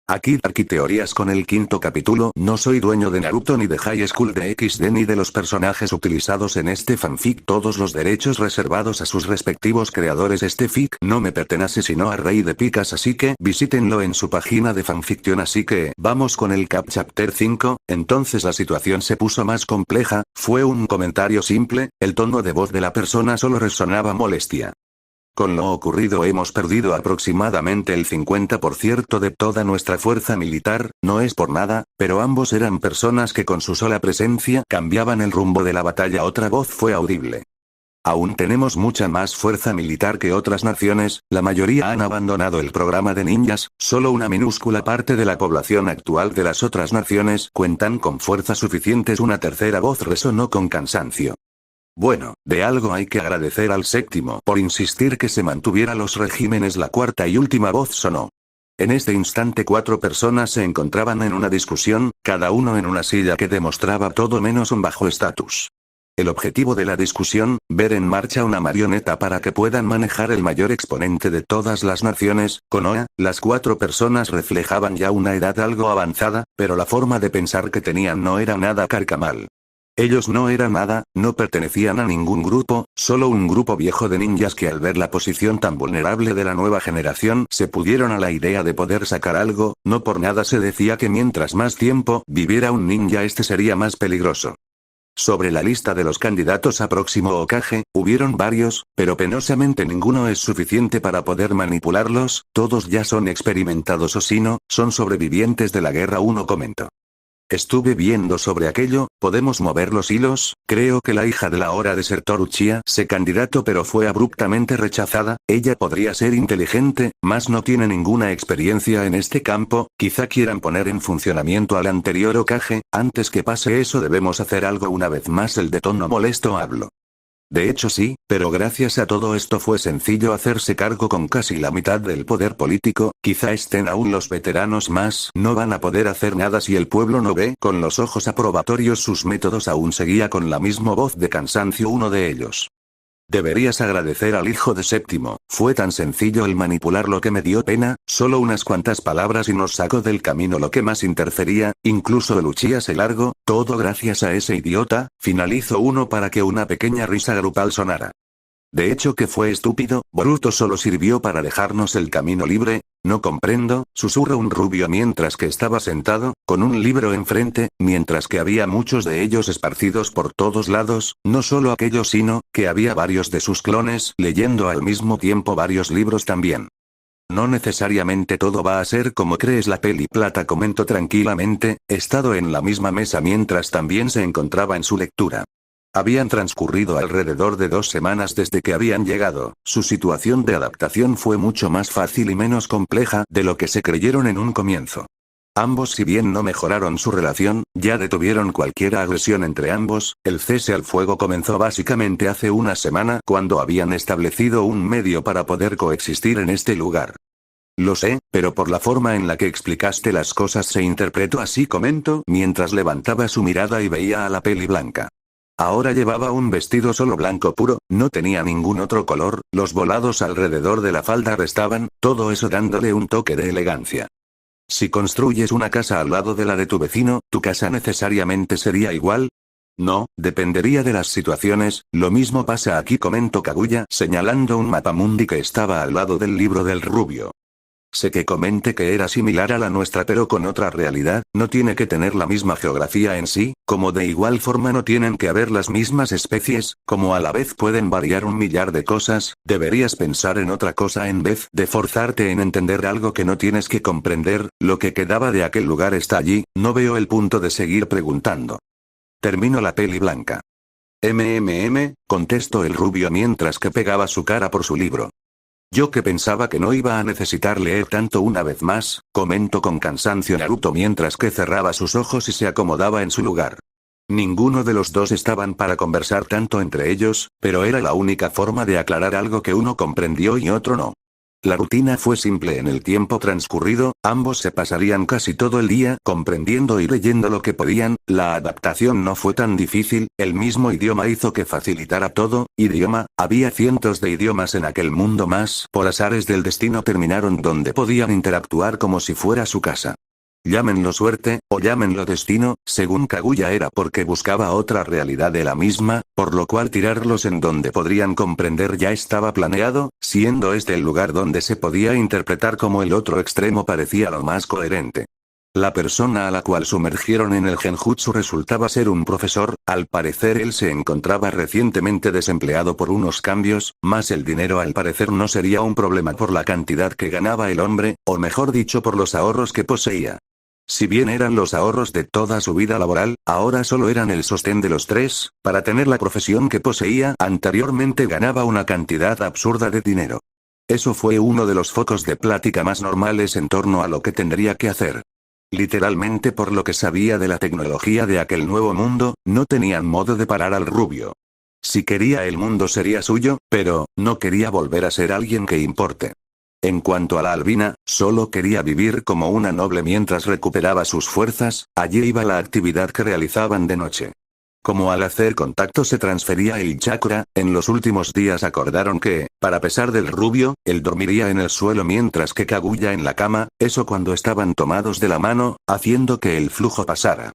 Aquí Darky Teorías con el quinto capítulo. No soy dueño de Naruto ni de High School de XD ni de los personajes utilizados en este fanfic. Todos los derechos reservados a sus respectivos creadores. Este fic no me pertenece sino a Rey de Picas, así que visítenlo en su página de fanfiction. Así que vamos con el cap chapter 5. Entonces la situación se puso más compleja. Fue un comentario simple, el tono de voz de la persona solo resonaba molestia. Con lo ocurrido hemos perdido aproximadamente el 50% de toda nuestra fuerza militar, no es por nada, pero ambos eran personas que con su sola presencia cambiaban el rumbo de la batalla. Otra voz fue audible. Aún tenemos mucha más fuerza militar que otras naciones, la mayoría han abandonado el programa de ninjas, solo una minúscula parte de la población actual de las otras naciones cuentan con fuerzas suficientes. Una tercera voz resonó con cansancio. Bueno, de algo hay que agradecer al séptimo por insistir que se mantuviera los regímenes. La cuarta y última voz sonó. En este instante 4 personas se encontraban en una discusión, cada uno en una silla que demostraba todo menos un bajo estatus. El objetivo de la discusión, ver en marcha una marioneta para que puedan manejar el mayor exponente de todas las naciones, Konoha. Las 4 personas reflejaban ya una edad algo avanzada, pero la forma de pensar que tenían no era nada carcamal. Ellos no eran nada, no pertenecían a ningún grupo, solo un grupo viejo de ninjas que al ver la posición tan vulnerable de la nueva generación se pudieron a la idea de poder sacar algo. No por nada se decía que mientras más tiempo viviera un ninja este sería más peligroso. Sobre la lista de los candidatos a próximo Hokage, hubieron varios, pero penosamente ninguno es suficiente para poder manipularlos, todos ya son experimentados o si no, son sobrevivientes de la guerra. Uno comentó. Estuve viendo sobre aquello, podemos mover los hilos. Creo que la hija de la hora desertor Uchiha se candidato pero fue abruptamente rechazada. Ella podría ser inteligente, mas no tiene ninguna experiencia en este campo, quizá quieran poner en funcionamiento al anterior Hokage. Antes que pase eso debemos hacer algo. Una vez más el de tono molesto habló. De hecho sí, pero gracias a todo esto fue sencillo hacerse cargo con casi la mitad del poder político. Quizá estén aún los veteranos más. No van a poder hacer nada si el pueblo no ve con los ojos aprobatorios sus métodos. Aún seguía con la misma voz de cansancio uno de ellos. Deberías agradecer al hijo de séptimo, fue tan sencillo el manipularlo que me dio pena, solo unas cuantas palabras y nos sacó del camino lo que más interfería, incluso el Uchiha se largó, todo gracias a ese idiota. Finalizó uno para que una pequeña risa grupal sonara. De hecho que fue estúpido, Boruto solo sirvió para dejarnos el camino libre. No comprendo, susurró un rubio mientras que estaba sentado, con un libro enfrente, mientras que había muchos de ellos esparcidos por todos lados, no solo aquellos sino, que había varios de sus clones leyendo al mismo tiempo varios libros también. No necesariamente todo va a ser como crees. La peli plata comentó tranquilamente, estado en la misma mesa mientras también se encontraba en su lectura. Habían transcurrido alrededor de 2 semanas desde que habían llegado, su situación de adaptación fue mucho más fácil y menos compleja de lo que se creyeron en un comienzo. Ambos, si bien no mejoraron su relación, ya detuvieron cualquier agresión entre ambos. El cese al fuego comenzó básicamente hace una semana cuando habían establecido un medio para poder coexistir en este lugar. Lo sé, pero por la forma en la que explicaste las cosas se interpretó así, comentó mientras levantaba su mirada y veía a la peli blanca. Ahora llevaba un vestido solo blanco puro, no tenía ningún otro color, los volados alrededor de la falda restaban, todo eso dándole un toque de elegancia. Si construyes una casa al lado de la de tu vecino, ¿tu casa necesariamente sería igual? No, dependería de las situaciones. Lo mismo pasa aquí, comentó Kaguya señalando un mapamundi que estaba al lado del libro del rubio. Sé que comenté que era similar a la nuestra pero con otra realidad, no tiene que tener la misma geografía en sí, como de igual forma no tienen que haber las mismas especies, como a la vez pueden variar un millar de cosas. Deberías pensar en otra cosa en vez de forzarte en entender algo que no tienes que comprender. Lo que quedaba de aquel lugar está allí, no veo el punto de seguir preguntando. Termino la peli blanca. Contestó el rubio mientras que pegaba su cara por su libro. Yo que pensaba que no iba a necesitar leer tanto una vez más, comentó con cansancio Naruto mientras que cerraba sus ojos y se acomodaba en su lugar. Ninguno de los dos estaban para conversar tanto entre ellos, pero era la única forma de aclarar algo que uno comprendió y otro no. La rutina fue simple en el tiempo transcurrido, ambos se pasarían casi todo el día comprendiendo y leyendo lo que podían, la adaptación no fue tan difícil, el mismo idioma hizo que facilitara todo, idioma, había cientos de idiomas en aquel mundo más, por azares del destino terminaron donde podían interactuar como si fuera su casa. Llámenlo suerte, o llámenlo destino, según Kaguya era porque buscaba otra realidad de la misma, por lo cual tirarlos en donde podrían comprender ya estaba planeado, siendo este el lugar donde se podía interpretar como el otro extremo parecía lo más coherente. La persona a la cual sumergieron en el genjutsu resultaba ser un profesor, al parecer él se encontraba recientemente desempleado por unos cambios, más el dinero al parecer no sería un problema por la cantidad que ganaba el hombre, o mejor dicho por los ahorros que poseía. Si bien eran los ahorros de toda su vida laboral, ahora solo eran el sostén de los tres, para tener la profesión que poseía anteriormente ganaba una cantidad absurda de dinero. Eso fue uno de los focos de plática más normales en torno a lo que tendría que hacer. Literalmente por lo que sabía de la tecnología de aquel nuevo mundo, no tenían modo de parar al rubio. Si quería el mundo sería suyo, pero, no quería volver a ser alguien que importe. En cuanto a la albina, solo quería vivir como una noble mientras recuperaba sus fuerzas, allí iba la actividad que realizaban de noche. Como al hacer contacto se transfería el chakra, en los últimos días acordaron que, para pesar del rubio, él dormiría en el suelo mientras que Kaguya en la cama, eso cuando estaban tomados de la mano, haciendo que el flujo pasara.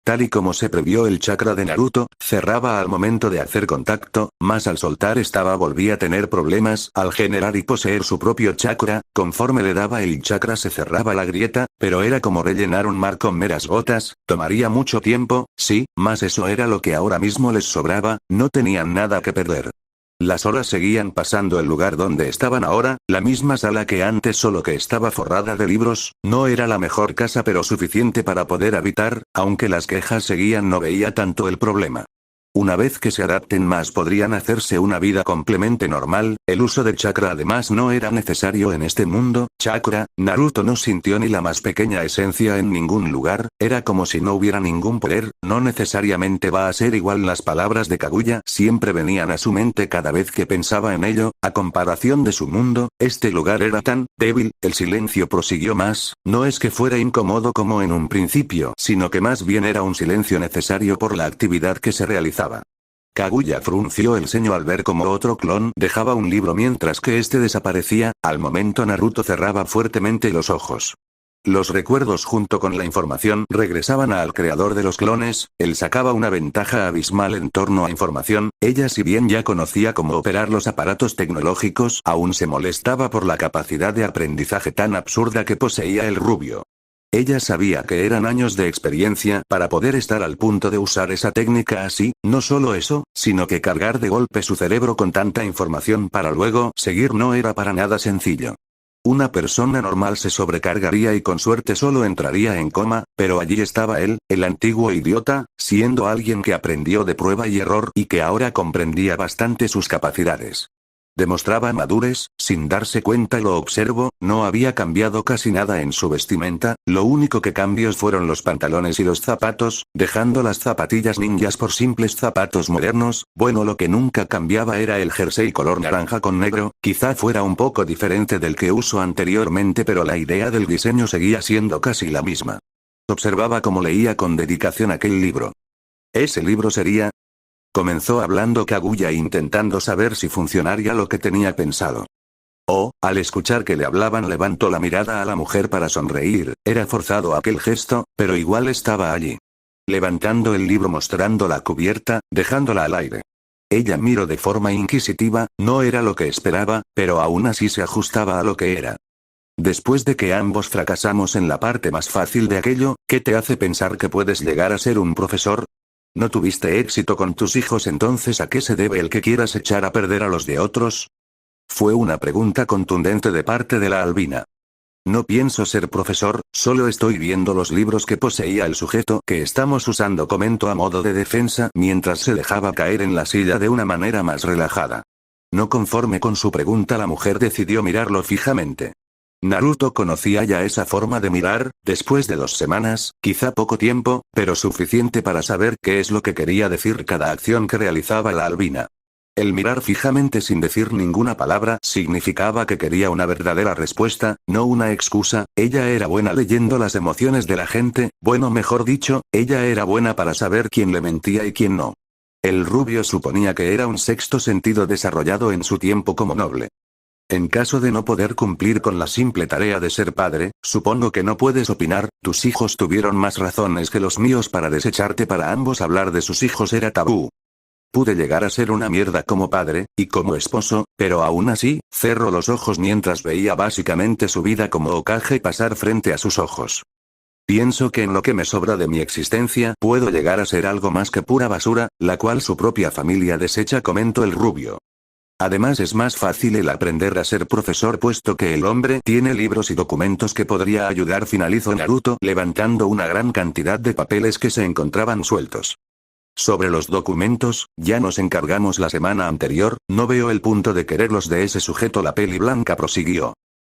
Tal y como se previó el chakra de Naruto, cerraba al momento de hacer contacto, más al soltar volvía a tener problemas, al generar y poseer su propio chakra, conforme le daba el chakra se cerraba la grieta, pero era como rellenar un mar con meras gotas, tomaría mucho tiempo, sí, más eso era lo que ahora mismo les sobraba, no tenían nada que perder. Las horas seguían pasando el lugar donde estaban ahora, la misma sala que antes solo que estaba forrada de libros, no era la mejor casa pero suficiente para poder habitar, aunque las quejas seguían no veía tanto el problema. Una vez que se adapten más podrían hacerse una vida completamente normal, el uso de chakra además no era necesario en este mundo, chakra, Naruto no sintió ni la más pequeña esencia en ningún lugar, era como si no hubiera ningún poder, no necesariamente va a ser igual las palabras de Kaguya siempre venían a su mente cada vez que pensaba en ello, a comparación de su mundo, este lugar era tan débil, el silencio prosiguió más, no es que fuera incómodo como en un principio, sino que más bien era un silencio necesario por la actividad que se realizaba. Kaguya frunció el ceño al ver cómo otro clon dejaba un libro mientras que este desaparecía, al momento Naruto cerraba fuertemente los ojos. Los recuerdos junto con la información regresaban al creador de los clones, él sacaba una ventaja abismal en torno a información, ella si bien ya conocía cómo operar los aparatos tecnológicos, aún se molestaba por la capacidad de aprendizaje tan absurda que poseía el rubio. Ella sabía que eran años de experiencia para poder estar al punto de usar esa técnica así, no solo eso, sino que cargar de golpe su cerebro con tanta información para luego seguir no era para nada sencillo. Una persona normal se sobrecargaría y con suerte solo entraría en coma, pero allí estaba él, el antiguo idiota, siendo alguien que aprendió de prueba y error y que ahora comprendía bastante sus capacidades. Demostraba madurez, sin darse cuenta lo observo, no había cambiado casi nada en su vestimenta, lo único que cambios fueron los pantalones y los zapatos, dejando las zapatillas ninjas por simples zapatos modernos, bueno lo que nunca cambiaba era el jersey color naranja con negro, quizá fuera un poco diferente del que usó anteriormente pero la idea del diseño seguía siendo casi la misma. Observaba cómo leía con dedicación aquel libro. Ese libro sería... Comenzó hablando Kaguya intentando saber si funcionaría lo que tenía pensado. Al escuchar que le hablaban levantó la mirada a la mujer para sonreír, era forzado aquel gesto, pero igual estaba allí. Levantando el libro mostrando la cubierta, dejándola al aire. Ella miró de forma inquisitiva, no era lo que esperaba, pero aún así se ajustaba a lo que era. Después de que ambos fracasamos en la parte más fácil de aquello, ¿qué te hace pensar que puedes llegar a ser un profesor? ¿No tuviste éxito con tus hijos entonces a qué se debe el que quieras echar a perder a los de otros? Fue una pregunta contundente de parte de la albina. No pienso ser profesor, solo estoy viendo los libros que poseía el sujeto que estamos usando, comentó a modo de defensa mientras se dejaba caer en la silla de una manera más relajada. No conforme con su pregunta la mujer decidió mirarlo fijamente. Naruto conocía ya esa forma de mirar, después de 2 semanas, quizá poco tiempo, pero suficiente para saber qué es lo que quería decir cada acción que realizaba la albina. El mirar fijamente sin decir ninguna palabra significaba que quería una verdadera respuesta, no una excusa. Ella era buena leyendo las emociones de la gente, bueno, mejor dicho, ella era buena para saber quién le mentía y quién no. El rubio suponía que era un sexto sentido desarrollado en su tiempo como noble. En caso de no poder cumplir con la simple tarea de ser padre, supongo que no puedes opinar, tus hijos tuvieron más razones que los míos para desecharte. Para ambos hablar de sus hijos era tabú. Pude llegar a ser una mierda como padre, y como esposo, pero aún así, cerró los ojos mientras veía básicamente su vida como ocaje pasar frente a sus ojos. Pienso que en lo que me sobra de mi existencia puedo llegar a ser algo más que pura basura, la cual su propia familia desecha, comentó el rubio. Además es más fácil el aprender a ser profesor puesto que el hombre tiene libros y documentos que podría ayudar, finalizó Naruto levantando una gran cantidad de papeles que se encontraban sueltos. Sobre los documentos, ya nos encargamos la semana anterior, no veo el punto de quererlos de ese sujeto. La peli blanca prosiguió.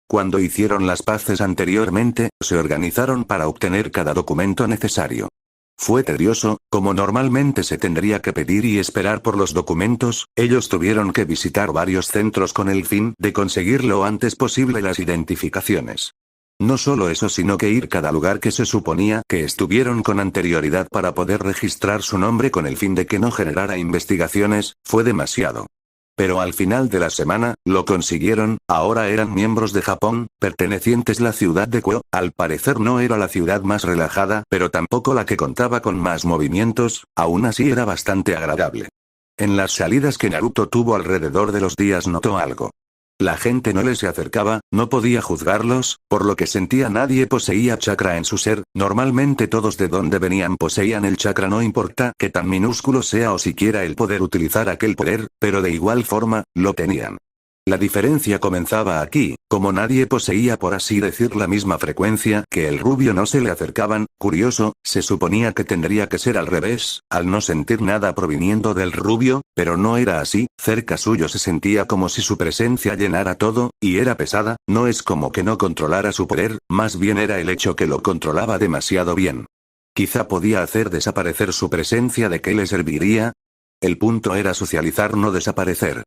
Cuando hicieron las paces anteriormente, se organizaron para obtener cada documento necesario. Fue tedioso, como normalmente se tendría que pedir y esperar por los documentos, ellos tuvieron que visitar varios centros con el fin de conseguir lo antes posible las identificaciones. No solo eso, sino que ir cada lugar que se suponía que estuvieron con anterioridad para poder registrar su nombre con el fin de que no generara investigaciones, fue demasiado. Pero al final de la semana, lo consiguieron. Ahora eran miembros de Japón, pertenecientes a la ciudad de Kyoto. Al parecer no era la ciudad más relajada, pero tampoco la que contaba con más movimientos, aún así era bastante agradable. En las salidas que Naruto tuvo alrededor de los días notó algo. La gente no les se acercaba, no podía juzgarlos, por lo que sentía nadie poseía chakra en su ser, normalmente todos de donde venían poseían el chakra, no importa que tan minúsculo sea o siquiera el poder utilizar aquel poder, pero de igual forma, lo tenían. La diferencia comenzaba aquí, como nadie poseía por así decir la misma frecuencia que el rubio no se le acercaban, curioso, se suponía que tendría que ser al revés, al no sentir nada proviniendo del rubio, pero no era así, cerca suyo se sentía como si su presencia llenara todo, y era pesada, no es como que no controlara su poder, más bien era el hecho que lo controlaba demasiado bien. Quizá podía hacer desaparecer su presencia, ¿de qué le serviría? El punto era socializar, no desaparecer.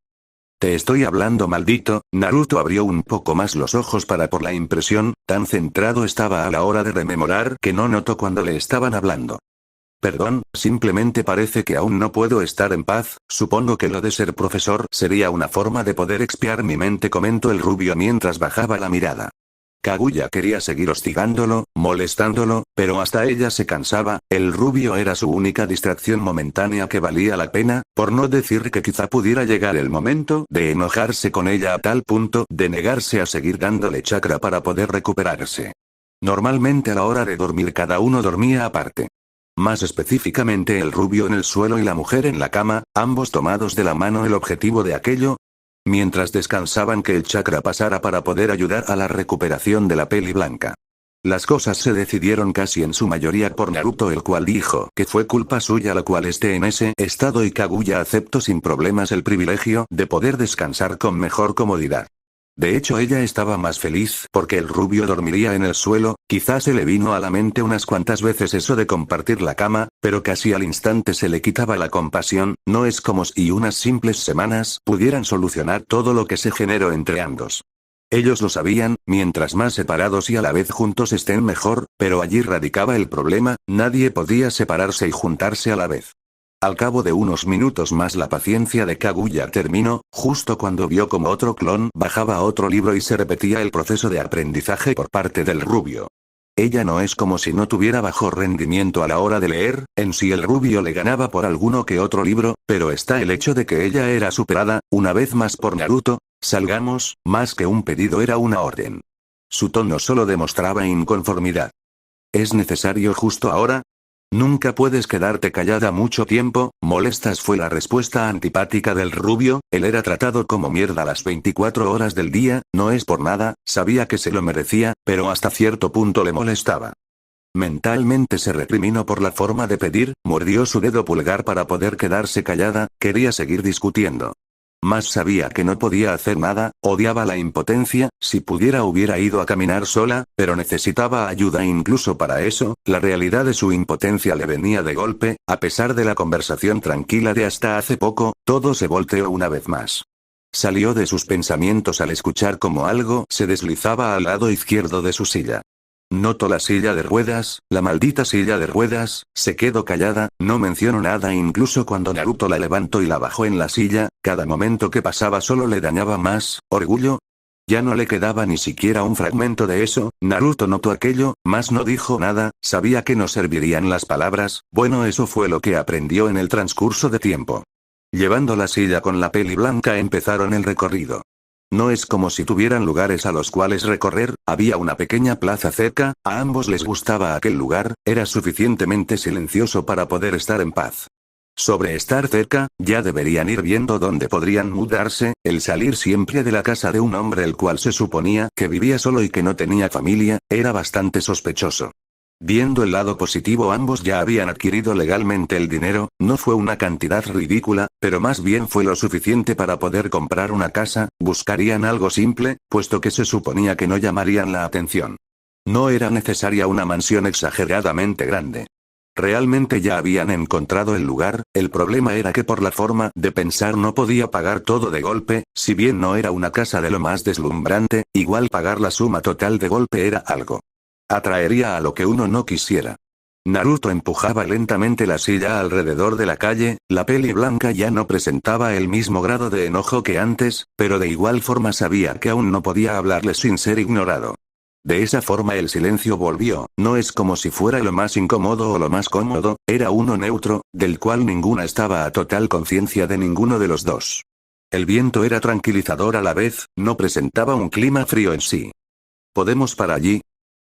Te estoy hablando, maldito. Naruto abrió un poco más los ojos por la impresión, tan centrado estaba a la hora de rememorar que no notó cuando le estaban hablando. Perdón, simplemente parece que aún no puedo estar en paz, supongo que lo de ser profesor sería una forma de poder expiar mi mente, comentó el rubio mientras bajaba la mirada. Kaguya quería seguir hostigándolo, molestándolo, pero hasta ella se cansaba. El rubio era su única distracción momentánea que valía la pena, por no decir que quizá pudiera llegar el momento de enojarse con ella a tal punto de negarse a seguir dándole chakra para poder recuperarse. Normalmente a la hora de dormir cada uno dormía aparte. Más específicamente el rubio en el suelo y la mujer en la cama, ambos tomados de la mano. El objetivo de aquello, mientras descansaban, que el chakra pasara para poder ayudar a la recuperación de la peli blanca. Las cosas se decidieron casi en su mayoría por Naruto, el cual dijo que fue culpa suya la cual esté en ese estado, y Kaguya aceptó sin problemas el privilegio de poder descansar con mejor comodidad. De hecho, ella estaba más feliz porque el rubio dormiría en el suelo. Quizás se le vino a la mente unas cuantas veces eso de compartir la cama, pero casi al instante se le quitaba la compasión. No es como si unas simples semanas pudieran solucionar todo lo que se generó entre ambos. Ellos lo sabían, mientras más separados y a la vez juntos estén mejor, pero allí radicaba el problema, nadie podía separarse y juntarse a la vez. Al cabo de unos minutos más la paciencia de Kaguya terminó, justo cuando vio como otro clon bajaba a otro libro y se repetía el proceso de aprendizaje por parte del rubio. Ella no es como si no tuviera bajo rendimiento a la hora de leer, en sí el rubio le ganaba por alguno que otro libro, pero está el hecho de que ella era superada, una vez más por Naruto. Salgamos, más que un pedido era una orden. Su tono solo demostraba inconformidad. ¿Es necesario justo ahora? Nunca puedes quedarte callada mucho tiempo, molestas, fue la respuesta antipática del rubio. Él era tratado como mierda las 24 horas del día, no es por nada, sabía que se lo merecía, pero hasta cierto punto le molestaba. Mentalmente se recriminó por la forma de pedir, mordió su dedo pulgar para poder quedarse callada, quería seguir discutiendo. más sabía que no podía hacer nada, odiaba la impotencia, si pudiera hubiera ido a caminar sola, pero necesitaba ayuda incluso para eso, la realidad de su impotencia le venía de golpe, a pesar de la conversación tranquila de hasta hace poco, todo se volteó una vez más. Salió de sus pensamientos al escuchar cómo algo se deslizaba al lado izquierdo de su silla. Notó la silla de ruedas, la maldita silla de ruedas, se quedó callada, no mencionó nada incluso cuando Naruto la levantó y la bajó en la silla, cada momento que pasaba solo le dañaba más, orgullo. Ya no le quedaba ni siquiera un fragmento de eso, Naruto notó aquello, mas no dijo nada, sabía que no servirían las palabras, bueno eso fue lo que aprendió en el transcurso de tiempo. Llevando la silla con la peli blanca empezaron el recorrido. No es como si tuvieran lugares a los cuales recorrer, había una pequeña plaza cerca, a ambos les gustaba aquel lugar, era suficientemente silencioso para poder estar en paz. Sobre estar cerca, ya deberían ir viendo dónde podrían mudarse, el salir siempre de la casa de un hombre el cual se suponía que vivía solo y que no tenía familia, era bastante sospechoso. Viendo el lado positivo, ambos ya habían adquirido legalmente el dinero, no fue una cantidad ridícula, pero más bien fue lo suficiente para poder comprar una casa, buscarían algo simple, puesto que se suponía que no llamarían la atención. No era necesaria una mansión exageradamente grande. Realmente ya habían encontrado el lugar, el problema era que por la forma de pensar no podía pagar todo de golpe, si bien no era una casa de lo más deslumbrante, igual pagar la suma total de golpe era algo. Atraería a lo que uno no quisiera. Naruto empujaba lentamente la silla alrededor de la calle, la peli blanca ya no presentaba el mismo grado de enojo que antes, pero de igual forma sabía que aún no podía hablarle sin ser ignorado. De esa forma el silencio volvió, no es como si fuera lo más incómodo o lo más cómodo, era uno neutro, del cual ninguna estaba a total conciencia de ninguno de los dos. El viento era tranquilizador a la vez, no presentaba un clima frío en sí. ¿Podemos para allí?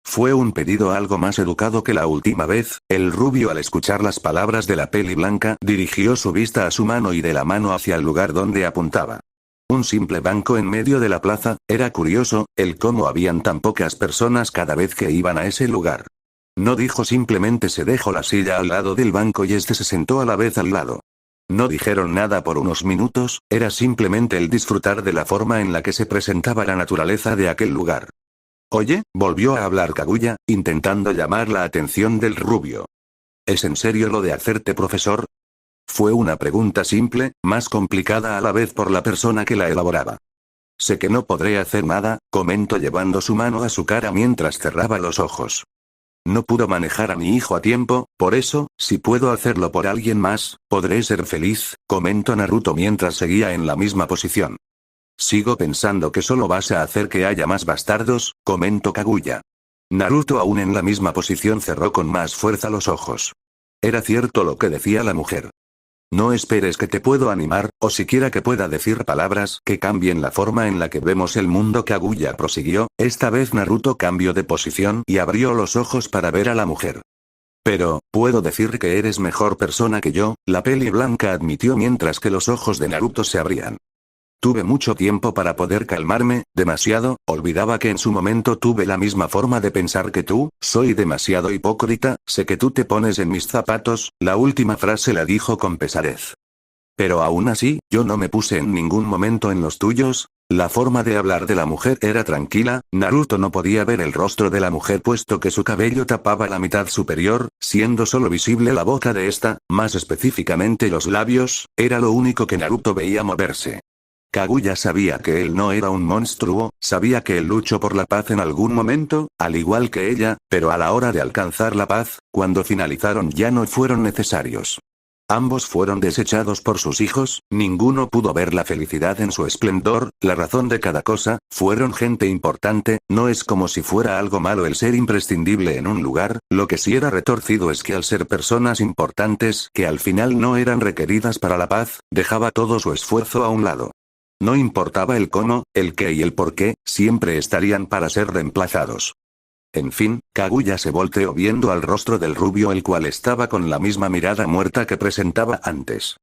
Fue un pedido algo más educado que la última vez, el rubio al escuchar las palabras de la peli blanca dirigió su vista a su mano y de la mano hacia el lugar donde apuntaba. Un simple banco en medio de la plaza, era curioso, el cómo habían tan pocas personas cada vez que iban a ese lugar. No dijo, simplemente se dejó la silla al lado del banco y este se sentó a la vez al lado. No dijeron nada por unos minutos, era simplemente el disfrutar de la forma en la que se presentaba la naturaleza de aquel lugar. Oye, volvió a hablar Kaguya, intentando llamar la atención del rubio. ¿Es en serio lo de hacerte profesor? Fue una pregunta simple, más complicada a la vez por la persona que la elaboraba. Sé que no podré hacer nada, comentó llevando su mano a su cara mientras cerraba los ojos. No pudo manejar a mi hijo a tiempo, por eso, si puedo hacerlo por alguien más, podré ser feliz, comentó Naruto mientras seguía en la misma posición. Sigo pensando que solo vas a hacer que haya más bastardos, comentó Kaguya. Naruto aún en la misma posición cerró con más fuerza los ojos. Era cierto lo que decía la mujer. No esperes que te puedo animar, o siquiera que pueda decir palabras que cambien la forma en la que vemos el mundo, Kaguya prosiguió, esta vez Naruto cambió de posición y abrió los ojos para ver a la mujer. Pero, puedo decir que eres mejor persona que yo, la peli blanca admitió mientras que los ojos de Naruto se abrían. Tuve mucho tiempo para poder calmarme, demasiado, olvidaba que en su momento tuve la misma forma de pensar que tú, soy demasiado hipócrita, sé que tú te pones en mis zapatos, la última frase la dijo con pesadez. Pero aún así, yo no me puse en ningún momento en los tuyos. La forma de hablar de la mujer era tranquila, Naruto no podía ver el rostro de la mujer puesto que su cabello tapaba la mitad superior, siendo solo visible la boca de esta, más específicamente los labios, era lo único que Naruto veía moverse. Kaguya sabía que él no era un monstruo, sabía que él luchó por la paz en algún momento, al igual que ella, pero a la hora de alcanzar la paz, cuando finalizaron ya no fueron necesarios. Ambos fueron desechados por sus hijos, ninguno pudo ver la felicidad en su esplendor, la razón de cada cosa, fueron gente importante, no es como si fuera algo malo el ser imprescindible en un lugar, lo que sí era retorcido es que al ser personas importantes que al final no eran requeridas para la paz, dejaba todo su esfuerzo a un lado. No importaba el cómo, el qué y el por qué, siempre estarían para ser reemplazados. En fin, Kaguya se volteó viendo al rostro del rubio el cual estaba con la misma mirada muerta que presentaba antes.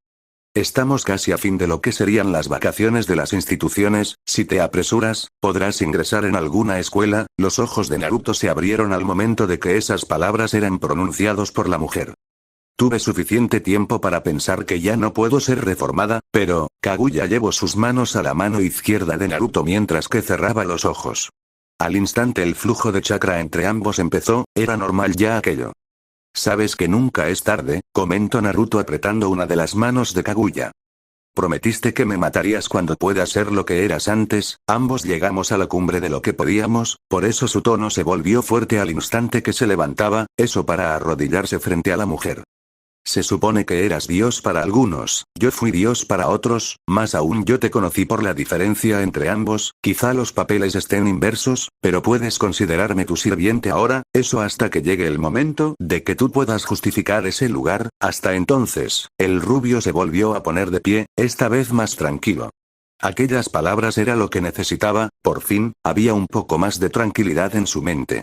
Estamos casi a fin de lo que serían las vacaciones de las instituciones, si te apresuras, podrás ingresar en alguna escuela. Los ojos de Naruto se abrieron al momento de que esas palabras eran pronunciados por la mujer. Tuve suficiente tiempo para pensar que ya no puedo ser reformada, pero, Kaguya llevó sus manos a la mano izquierda de Naruto mientras que cerraba los ojos. Al instante el flujo de chakra entre ambos empezó, era normal ya aquello. Sabes que nunca es tarde, comentó Naruto apretando una de las manos de Kaguya. Prometiste que me matarías cuando puedas ser lo que eras antes, ambos llegamos a la cumbre de lo que podíamos, por eso su tono se volvió fuerte al instante que se levantaba, eso para arrodillarse frente a la mujer. Se supone que eras Dios para algunos, yo fui Dios para otros, más aún yo te conocí por la diferencia entre ambos, quizá los papeles estén inversos, pero puedes considerarme tu sirviente ahora, eso hasta que llegue el momento de que tú puedas justificar ese lugar, hasta entonces, el rubio se volvió a poner de pie, esta vez más tranquilo. Aquellas palabras era lo que necesitaba, por fin, había un poco más de tranquilidad en su mente.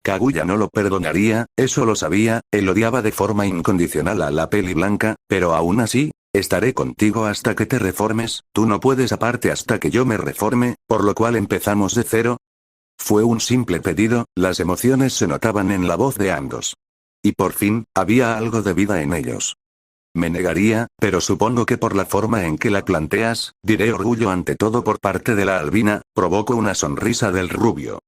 Kaguya no lo perdonaría, eso lo sabía, él odiaba de forma incondicional a la peli blanca, pero aún así, estaré contigo hasta que te reformes, tú no puedes aparte hasta que yo me reforme, por lo cual empezamos de cero. Fue un simple pedido, las emociones se notaban en la voz de ambos. Y por fin, había algo de vida en ellos. Me negaría, pero supongo que por la forma en que la planteas, diré orgullo ante todo por parte de la albina, provocó una sonrisa del rubio.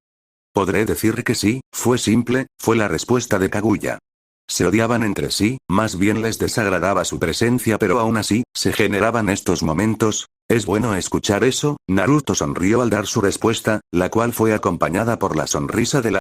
Podré decir que sí, fue simple, fue la respuesta de Kaguya. Se odiaban entre sí, más bien les desagradaba su presencia pero aún así, se generaban estos momentos. Es bueno escuchar eso, Naruto sonrió al dar su respuesta, la cual fue acompañada por la sonrisa de la